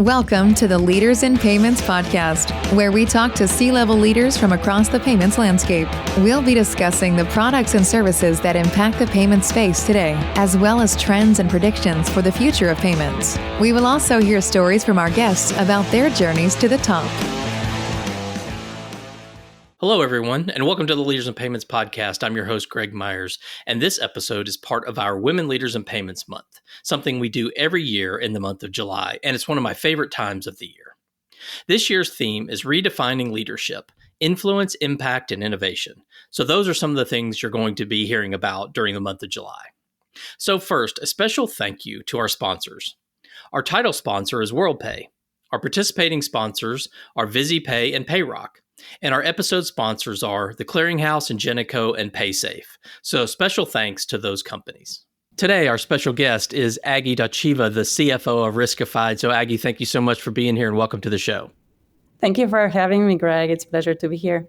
Welcome to the Leaders in Payments podcast, where we talk to C-level leaders from across the payments landscape. We'll be discussing the products and services that impact the payment space today, as well as trends and predictions for the future of payments. We will also hear stories from our guests about their journeys to the top. Hello, everyone, and welcome to the Leaders in Payments podcast. I'm your host, Greg Myers, and this episode is part of our Women Leaders in Payments Month, something we do every year in the month of July, and it's one of my favorite times of the year. This year's theme is redefining leadership, influence, impact, and innovation. So those are some of the things you're going to be hearing about during the month of July. So first, a special thank you to our sponsors. Our title sponsor is WorldPay. Our participating sponsors are VisiPay and PayRock. And our episode sponsors are The Clearinghouse, Ingenico, and PaySafe. So special thanks to those companies. Today, our special guest is Aglika Dotcheva, the CFO of Riskified. So Aggie, thank you so much for being here and welcome to the show. Thank you for having me, Greg. It's a pleasure to be here.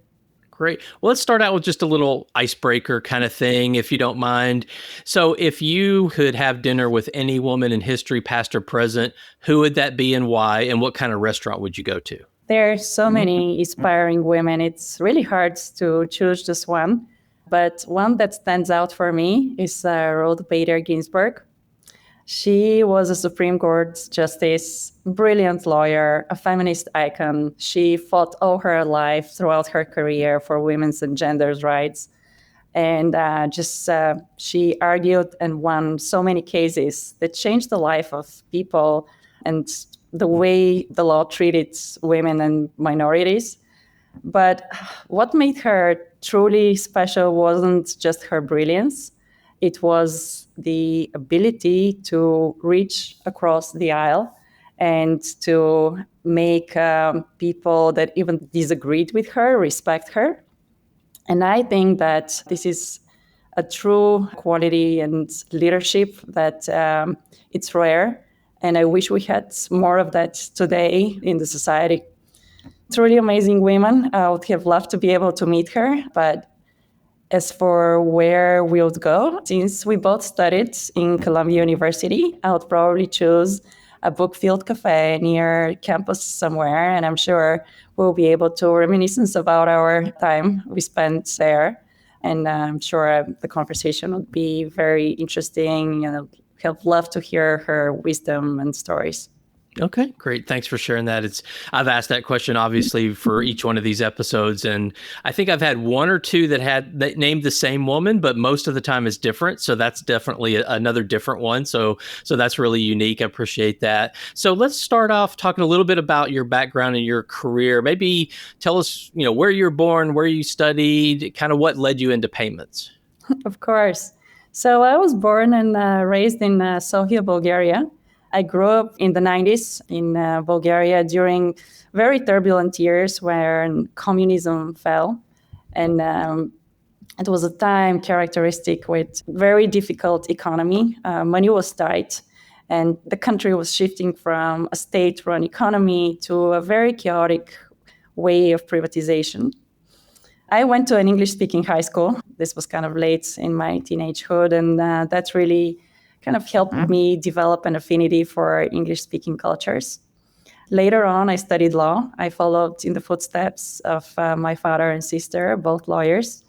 Great. Well, let's start out with just a little icebreaker kind of thing, if you don't mind. So if you could have dinner with any woman in history, past or present, who would that be and why? And what kind of restaurant would you go to? There are so many inspiring women. It's really hard to choose just one. But one that stands out for me is Ruth Bader Ginsburg. She was a Supreme Court justice, brilliant lawyer, a feminist icon. She fought all her life throughout her career for women's and genders' rights. And she argued and won so many cases that changed the life of people and the way the law treated women and minorities. But what made her truly special wasn't just her brilliance. It was the ability to reach across the aisle and to make people that even disagreed with her respect her. And I think that this is a true quality and leadership that it's rare. And I wish we had more of that today in the society. Truly amazing women. I would have loved to be able to meet her. But as for where we would go, since we both studied in Columbia University, I would probably choose a book-filled cafe near campus somewhere. And I'm sure we'll be able to reminisce about our time we spent there. And I'm sure the conversation would be very interesting, and have loved to hear her wisdom and stories. Okay, great. Thanks for sharing that. I've asked that question obviously for each one of these episodes, and I think I've had one or two that named the same woman, but most of the time is different. So that's definitely another different one. So that's really unique. I appreciate that. So let's start off talking a little bit about your background and your career. Maybe tell us, where you were born, where you studied, kind of what led you into payments. Of course. So I was born and raised in Sofia, Bulgaria. I grew up in the 90s in Bulgaria during very turbulent years when communism fell. And it was a time characteristic with very difficult economy. Money was tight, and the country was shifting from a state-run economy to a very chaotic way of privatization. I went to an English-speaking high school. This was kind of late in my teenagehood, and that really kind of helped me develop an affinity for English-speaking cultures. Later on, I studied law. I followed in the footsteps of my father and sister, both lawyers.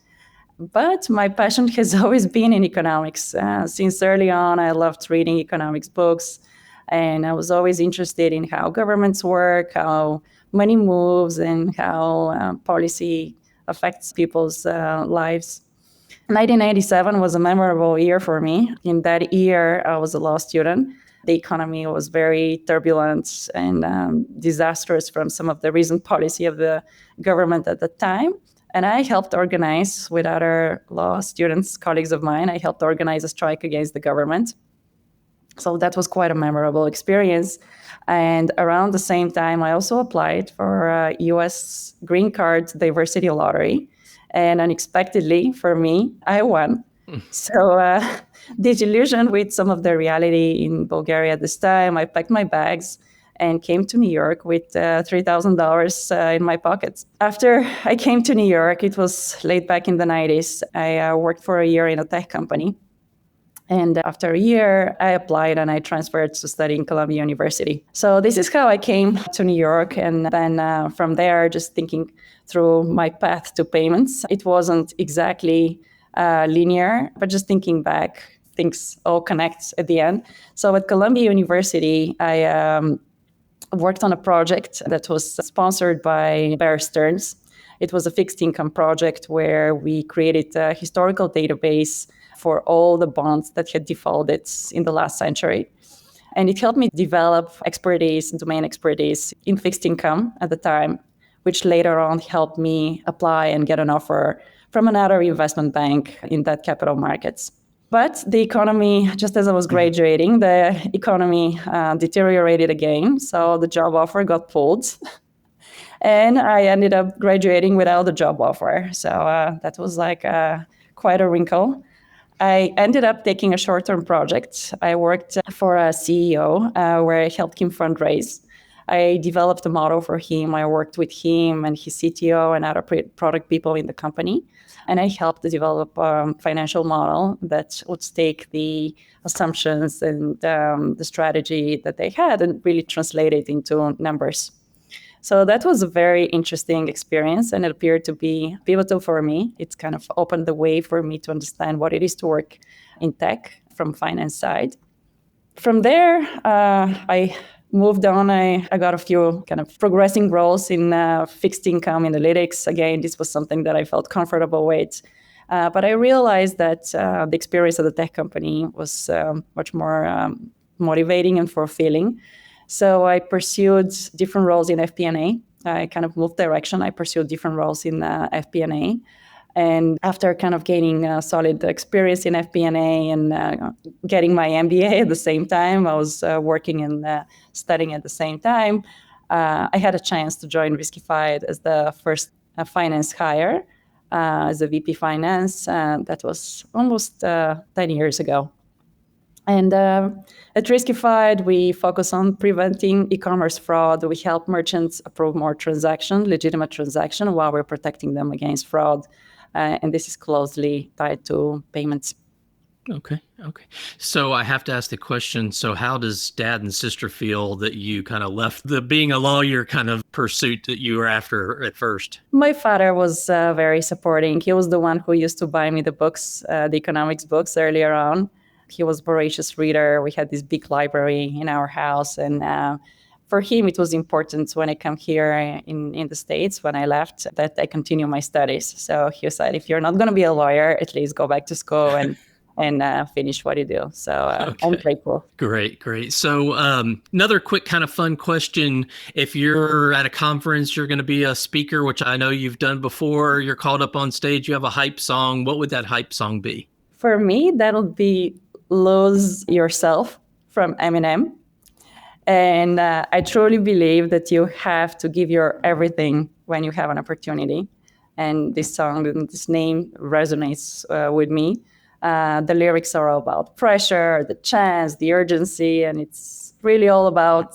But my passion has always been in economics. Since early on, I loved reading economics books, and I was always interested in how governments work, how money moves, and how policy affects people's lives. 1997 was a memorable year for me. In that year, I was a law student. The economy was very turbulent and disastrous from some of the recent policy of the government at the time. And I helped organize, with other law students, colleagues of mine, I helped organize a strike against the government. So that was quite a memorable experience. And around the same time, I also applied for a U.S. green card diversity lottery. And unexpectedly for me, I won. So disillusioned with some of the reality in Bulgaria at this time, I packed my bags and came to New York with $3,000 in my pockets. After I came to New York, it was late back in the 90s. I worked for a year in a tech company. And after a year, I applied and I transferred to study in Columbia University. So this is how I came to New York. And then from there, just thinking through my path to payments, it wasn't exactly linear, but just thinking back, things all connect at the end. So at Columbia University, I worked on a project that was sponsored by Bear Stearns. It was a fixed income project where we created a historical database for all the bonds that had defaulted in the last century. And it helped me develop expertise, domain expertise in fixed income at the time, which later on helped me apply and get an offer from another investment bank in that capital markets. But the economy, just as I was graduating, the economy deteriorated again. So the job offer got pulled. And I ended up graduating without a job offer. So that was like quite a wrinkle. I ended up taking a short-term project. I worked for a CEO where I helped him fundraise. I developed a model for him. I worked with him and his CTO and other product people in the company. And I helped to develop a financial model that would take the assumptions and the strategy that they had and really translate it into numbers. So that was a very interesting experience, and it appeared to be pivotal for me. It's kind of opened the way for me to understand what it is to work in tech from finance side. From there, I moved on. I got a few kind of progressing roles in fixed income analytics. Again, this was something that I felt comfortable with. But I realized that the experience at the tech company was much more motivating and fulfilling. So I pursued different roles in FP&A. I kind of moved direction. I pursued different roles in FP&A. And after kind of gaining a solid experience in FP&A and getting my MBA at the same time, I was working and studying at the same time. I had a chance to join Riskified as the first finance hire as a VP finance. That was almost 10 years ago. And at Riskified, we focus on preventing e-commerce fraud. We help merchants approve more legitimate transaction, while we're protecting them against fraud. And this is closely tied to payments. Okay. So I have to ask the question, so how does dad and sister feel that you kind of left the being a lawyer kind of pursuit that you were after at first? My father was very supporting. He was the one who used to buy me the books, the economics books earlier on. He was a voracious reader. We had this big library in our house. And for him, it was important when I come here in the States, when I left, that I continue my studies. So he said, if you're not going to be a lawyer, at least go back to school and finish what you do. So I'm grateful. Great. So another quick kind of fun question. If you're at a conference, you're going to be a speaker, which I know you've done before, you're called up on stage, you have a hype song. What would that hype song be? For me, that'll be Lose Yourself from Eminem. And I truly believe that you have to give your everything when you have an opportunity. And this song, this name resonates with me. The lyrics are all about pressure, the chance, the urgency, and it's really all about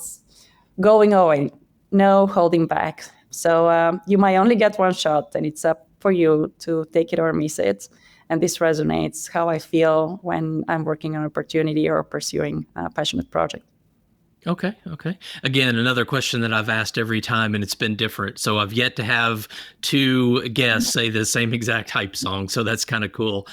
going away, no holding back. So you might only get one shot, and it's up for you to take it or miss it. And this resonates how I feel when I'm working on an opportunity or pursuing a passionate project. Okay. Again, another question that I've asked every time, and it's been different. So I've yet to have two guests say the same exact hype song. So that's kind of cool.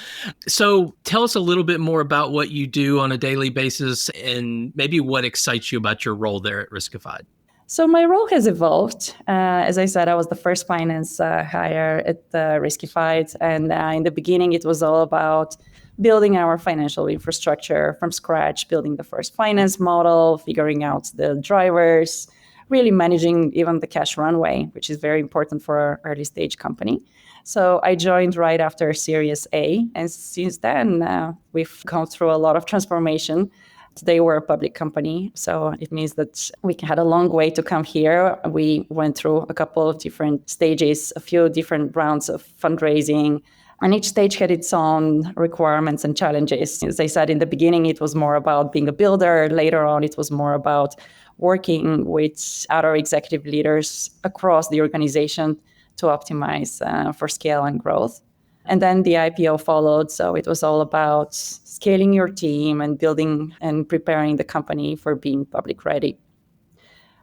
So tell us a little bit more about what you do on a daily basis and maybe what excites you about your role there at Riskified. So my role has evolved. As I said, I was the first finance hire at Riskified. And in the beginning, it was all about building our financial infrastructure from scratch, building the first finance model, figuring out the drivers, really managing even the cash runway, which is very important for our early stage company. So I joined right after Series A. And since then, we've gone through a lot of transformation. Today, we're a public company, so it means that we had a long way to come here. We went through a couple of different stages, a few different rounds of fundraising, and each stage had its own requirements and challenges. As I said in the beginning, it was more about being a builder. Later on, it was more about working with other executive leaders across the organization to optimize for scale and growth. And then the IPO followed. So it was all about scaling your team and building and preparing the company for being public ready.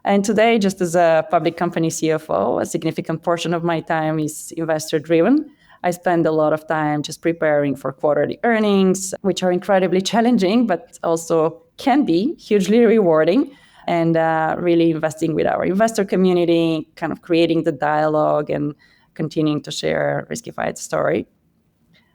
And today, just as a public company CFO, a significant portion of my time is investor driven. I spend a lot of time just preparing for quarterly earnings, which are incredibly challenging, but also can be hugely rewarding. And really investing with our investor community, kind of creating the dialogue and continuing to share Riskified's story.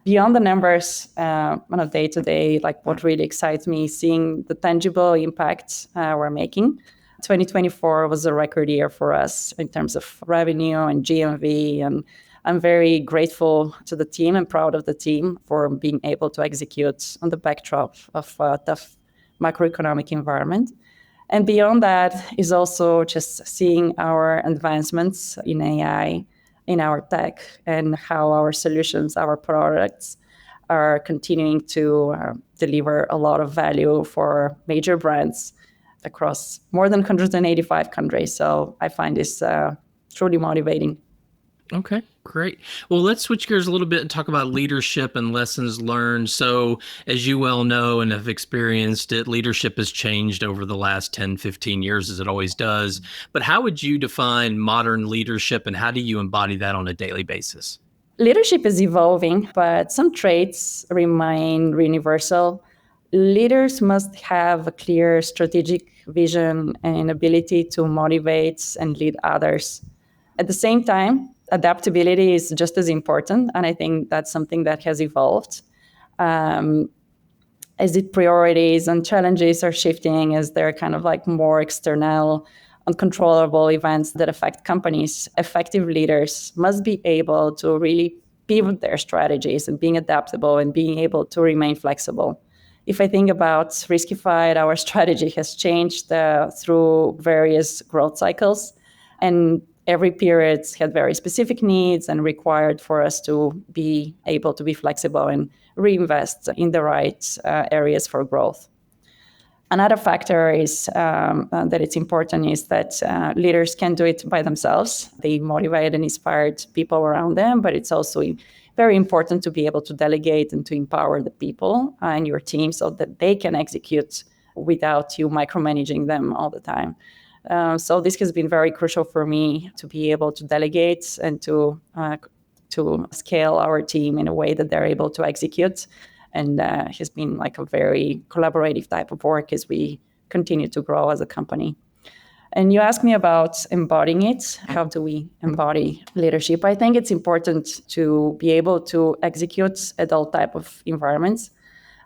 Beyond the numbers, on a day-to-day, like what really excites me is seeing the tangible impact we're making. 2024 was a record year for us in terms of revenue and GMV, and I'm very grateful to the team and proud of the team for being able to execute on the backdrop of a tough macroeconomic environment. And beyond that is also just seeing our advancements in AI, in our tech, and how our solutions, our products are continuing to deliver a lot of value for major brands across more than 185 countries. So I find this truly motivating. Okay, great. Well, let's switch gears a little bit and talk about leadership and lessons learned. So, as you well know and have experienced it, leadership has changed over the last 10, 15 years, as it always does. But how would you define modern leadership, and how do you embody that on a daily basis? Leadership is evolving, but some traits remain universal. Leaders must have a clear strategic vision and ability to motivate and lead others. At the same time, adaptability is just as important, and I think that's something that has evolved. As the priorities and challenges are shifting, as they're kind of like more external, uncontrollable events that affect companies, effective leaders must be able to really pivot their strategies and being adaptable and being able to remain flexible. If I think about Riskified, our strategy has changed through various growth cycles, and every period had very specific needs and required for us to be able to be flexible and reinvest in the right areas for growth. Another factor is that it's important is that leaders can do it by themselves. They motivate and inspire people around them, but it's also very important to be able to delegate and to empower the people in your team so that they can execute without you micromanaging them all the time. So this has been very crucial for me to be able to delegate and to scale our team in a way that they're able to execute. And has been like a very collaborative type of work as we continue to grow as a company. And you asked me about embodying it. How do we embody leadership? I think it's important to be able to execute at all type of environments.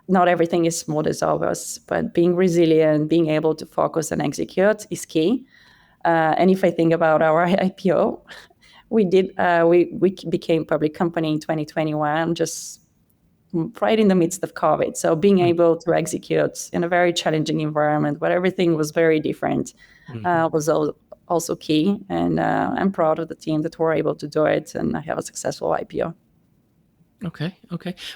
Not everything is smooth as always, but being resilient, being able to focus and execute is key. And if I think about our IPO, we became public company in 2021, just right in the midst of COVID. So being able to execute in a very challenging environment where everything was very different was also key. And I'm proud of the team that were able to do it and have a successful IPO. Okay.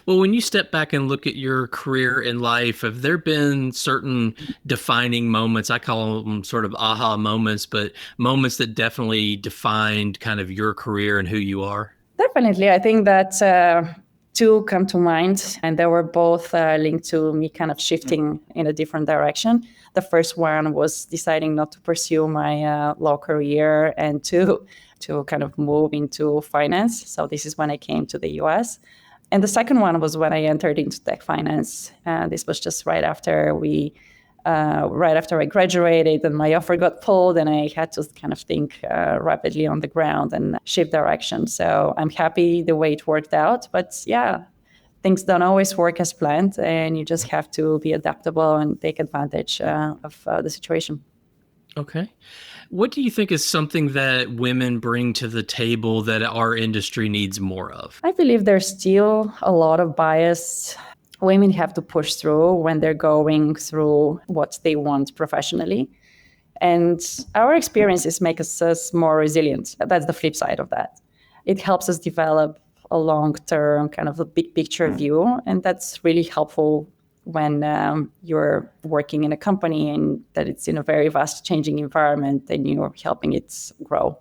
Well, when you step back and look at your career in life, have there been certain defining moments? I call them sort of aha moments, but moments that definitely defined kind of your career and who you are? Definitely. I think that two come to mind, and they were both linked to me kind of shifting in a different direction. The first one was deciding not to pursue my law career and to kind of move into finance. So this is when I came to the US. And the second one was when I entered into tech finance. This was just right after I graduated and my offer got pulled and I had to kind of think rapidly on the ground and shift direction. So I'm happy the way it worked out. But yeah, things don't always work as planned and you just have to be adaptable and take advantage of the situation. Okay. What do you think is something that women bring to the table that our industry needs more of? I believe there's still a lot of bias women have to push through when they're going through what they want professionally. And our experiences make us more resilient. That's the flip side of that. It helps us develop a long-term kind of a big picture view. And that's really helpful when you're working in a company and that it's in a very fast changing environment and you're helping it grow.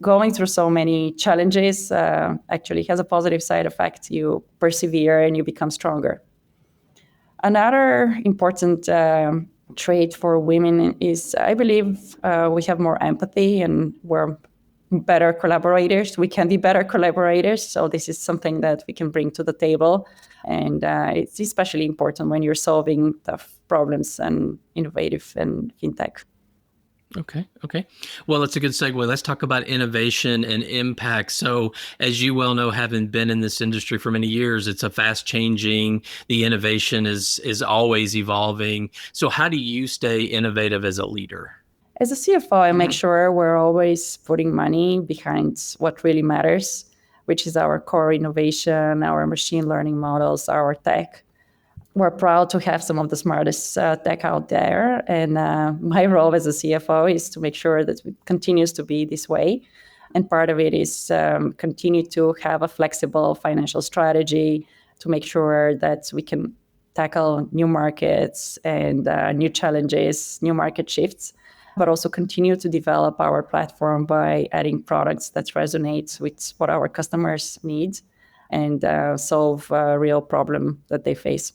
going through so many challenges actually has a positive side effect. You persevere and you become stronger. Another important trait for women is, I believe, we have more empathy and we're better collaborators. We can be better collaborators. So this is something that we can bring to the table. And it's especially important when you're solving tough problems and innovative and fintech. Okay. Well, that's a good segue. Let's talk about innovation and impact. So, as you well know, having been in this industry for many years, it's a fast changing. The innovation is always evolving. So, how do you stay innovative as a leader? As a CFO, I make sure we're always putting money behind what really matters, which is our core innovation, our machine learning models, our tech. We're proud to have some of the smartest tech out there. And my role as a CFO is to make sure that it continues to be this way. And part of it is continue to have a flexible financial strategy to make sure that we can tackle new markets and new challenges, new market shifts, but also continue to develop our platform by adding products that resonate with what our customers need and solve a real problem that they face.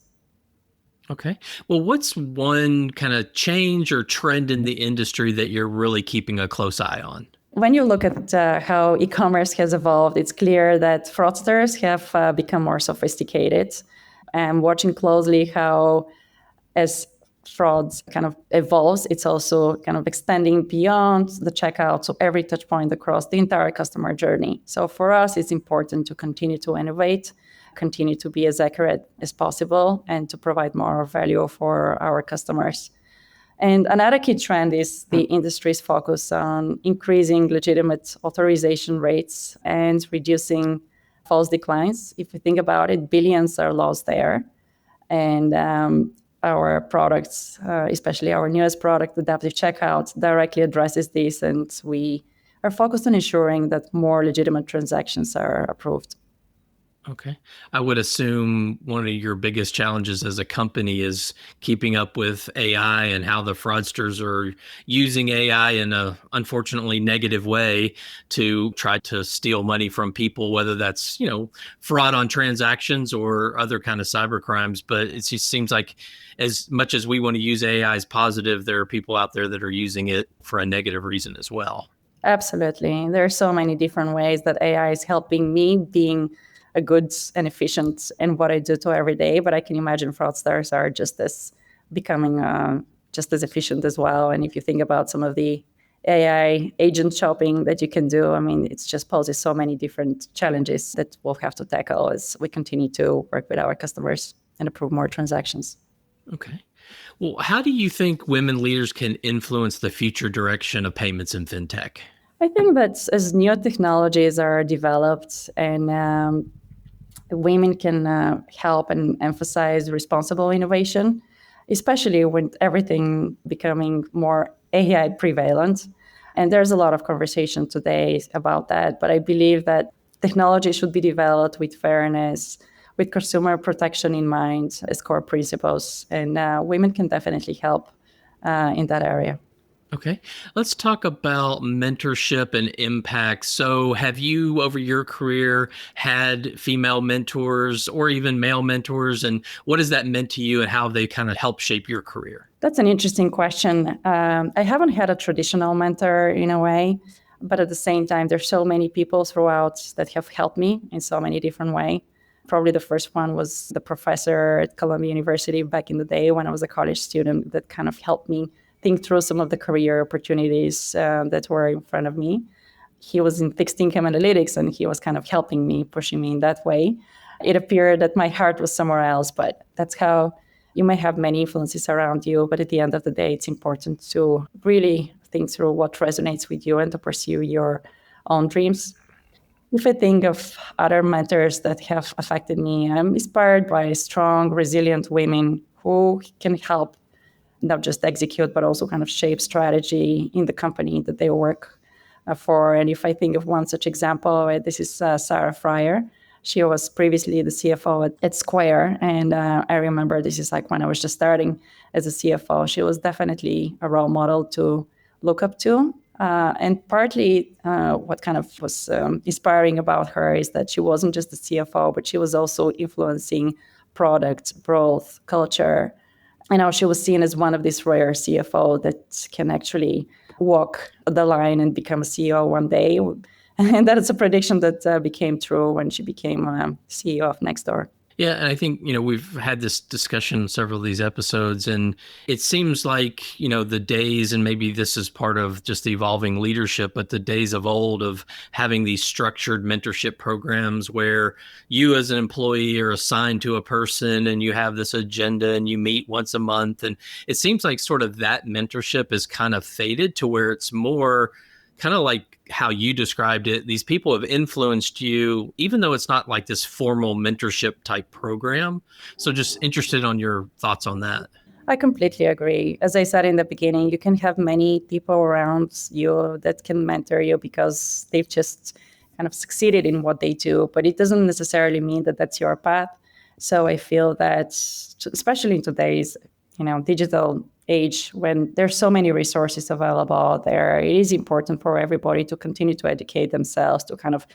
Okay. Well, what's one kind of change or trend in the industry that you're really keeping a close eye on? When you look at how e-commerce has evolved, it's clear that fraudsters have become more sophisticated. And watching closely how, as fraud kind of evolves, it's also kind of extending beyond the checkout, so every touch point across the entire customer journey. So for us, it's important to continue to innovate, continue to be as accurate as possible, and to provide more value for our customers. And another key trend is the industry's focus on increasing legitimate authorization rates and reducing false declines. If you think about it, billions are lost there. And our products, especially our newest product, Adaptive Checkout, directly addresses this. And we are focused on ensuring that more legitimate transactions are approved. Okay. I would assume one of your biggest challenges as a company is keeping up with AI and how the fraudsters are using AI in a unfortunately negative way to try to steal money from people, whether that's, fraud on transactions or other kind of cyber crimes. But it just seems like as much as we want to use AI as positive, there are people out there that are using it for a negative reason as well. Absolutely. There are so many different ways that AI is helping me being a good and efficient in what I do to every day. But I can imagine fraudsters are just as becoming just as efficient as well. And if you think about some of the AI agent shopping that you can do, it just poses so many different challenges that we'll have to tackle as we continue to work with our customers and approve more transactions. Okay. Well, how do you think women leaders can influence the future direction of payments in fintech? I think that as new technologies are developed and women can help and emphasize responsible innovation, especially with everything becoming more AI prevalent. And there's a lot of conversation today about that. But I believe that technology should be developed with fairness, with consumer protection in mind as core principles. And women can definitely help in that area. Okay. Let's talk about mentorship and impact. So have you, over your career, had female mentors or even male mentors? And what has that meant to you and how they kind of help shape your career? That's an interesting question. I haven't had a traditional mentor in a way, but at the same time, there's so many people throughout that have helped me in so many different ways. Probably the first one was the professor at Columbia University back in the day when I was a college student that kind of helped me think through some of the career opportunities that were in front of me. He was in fixed income analytics and he was kind of helping me, pushing me in that way. It appeared that my heart was somewhere else, but that's how you may have many influences around you. But at the end of the day, it's important to really think through what resonates with you and to pursue your own dreams. If I think of other mentors that have affected me, I'm inspired by strong, resilient women who can help not just execute, but also kind of shape strategy in the company that they work for. And if I think of one such example, this is Sarah Fryer. She was previously the CFO at Square. And I remember this is like when I was just starting as a CFO. She was definitely a role model to look up to. And partly what kind of was inspiring about her is that she wasn't just the CFO, but she was also influencing product, growth, culture. She was seen as one of these rare CFO that can actually walk the line and become a CEO one day. And that is a prediction that became true when she became CEO of Nextdoor. Yeah, and I think, we've had this discussion in several of these episodes, and it seems like, the days, and maybe this is part of just the evolving leadership, but the days of old of having these structured mentorship programs where you as an employee are assigned to a person and you have this agenda and you meet once a month. And it seems like sort of that mentorship is kind of faded to where it's more kind of like how you described it. These people have influenced you, even though it's not like this formal mentorship type program. So just interested on your thoughts on that. I completely agree. As I said in the beginning, you can have many people around you that can mentor you because they've just kind of succeeded in what they do, but it doesn't necessarily mean that that's your path. So I feel that, especially in today's, digital age, when there's so many resources available out there, it is important for everybody to continue to educate themselves, to kind of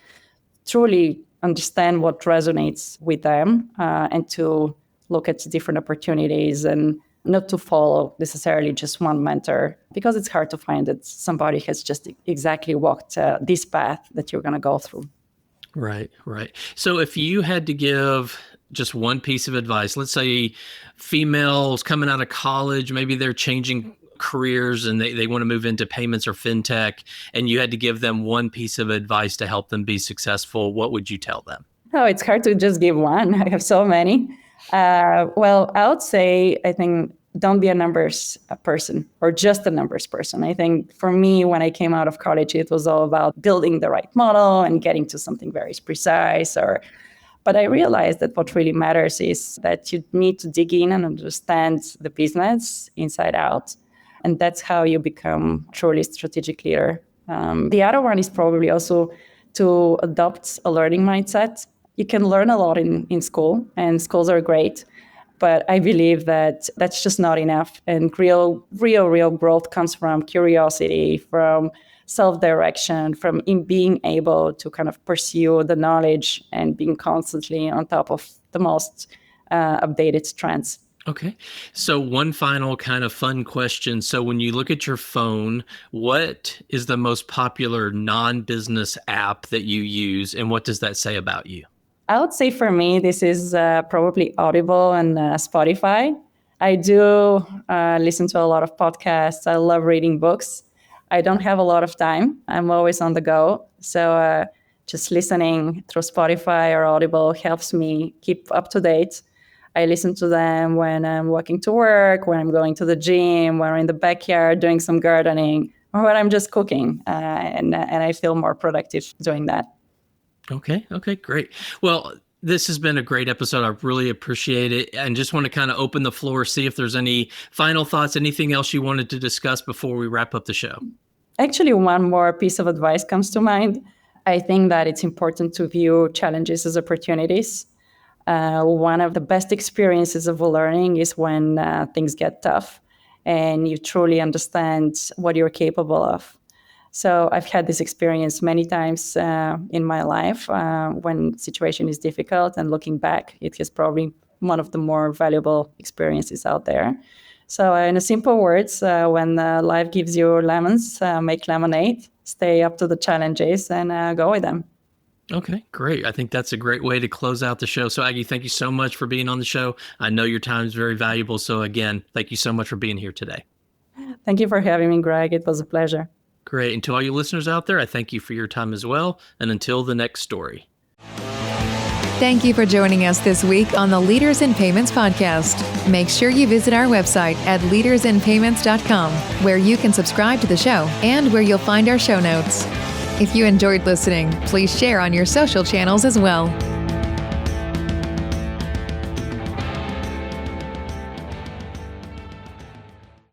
truly understand what resonates with them, and to look at different opportunities and not to follow necessarily just one mentor, because it's hard to find that somebody has just exactly walked this path that you're going to go through. Right. So if you had to give just one piece of advice, let's say females coming out of college, maybe they're changing careers and they want to move into payments or fintech, and you had to give them one piece of advice to help them be successful, what would you tell them? Oh, it's hard to just give one. I have so many. Well, I would say, I think, don't be a numbers person or just a numbers person. I think for me, when I came out of college, it was all about building the right model and getting to something very precise. But I realized that what really matters is that you need to dig in and understand the business inside out. And that's how you become truly strategic leader. The other one is probably also to adopt a learning mindset. You can learn a lot in school, and schools are great. But I believe that that's just not enough. And real growth comes from curiosity, from self-direction, from being able to kind of pursue the knowledge and being constantly on top of the most updated trends. Okay. So one final kind of fun question. So when you look at your phone, what is the most popular non-business app that you use, and what does that say about you? I would say for me, this is probably Audible and Spotify. I do listen to a lot of podcasts. I love reading books. I don't have a lot of time. I'm always on the go. So just listening through Spotify or Audible helps me keep up to date. I listen to them when I'm walking to work, when I'm going to the gym, when I'm in the backyard doing some gardening, or when I'm just cooking. And I feel more productive doing that. Okay, great. Well, this has been a great episode. I really appreciate it. And just want to kind of open the floor, see if there's any final thoughts, anything else you wanted to discuss before we wrap up the show. Actually, one more piece of advice comes to mind. I think that it's important to view challenges as opportunities. One of the best experiences of learning is when things get tough and you truly understand what you're capable of. So I've had this experience many times in my life when situation is difficult, and looking back, it is probably one of the more valuable experiences out there. So in a simple words, when life gives you lemons, make lemonade, stay up to the challenges and go with them. Okay, great. I think that's a great way to close out the show. So Aggie, thank you so much for being on the show. I know your time is very valuable. So again, thank you so much for being here today. Thank you for having me, Greg. It was a pleasure. Great. And to all you listeners out there, I thank you for your time as well. And until the next story. Thank you for joining us this week on the Leaders in Payments podcast. Make sure you visit our website at leadersinpayments.com, where you can subscribe to the show and where you'll find our show notes. If you enjoyed listening, please share on your social channels as well.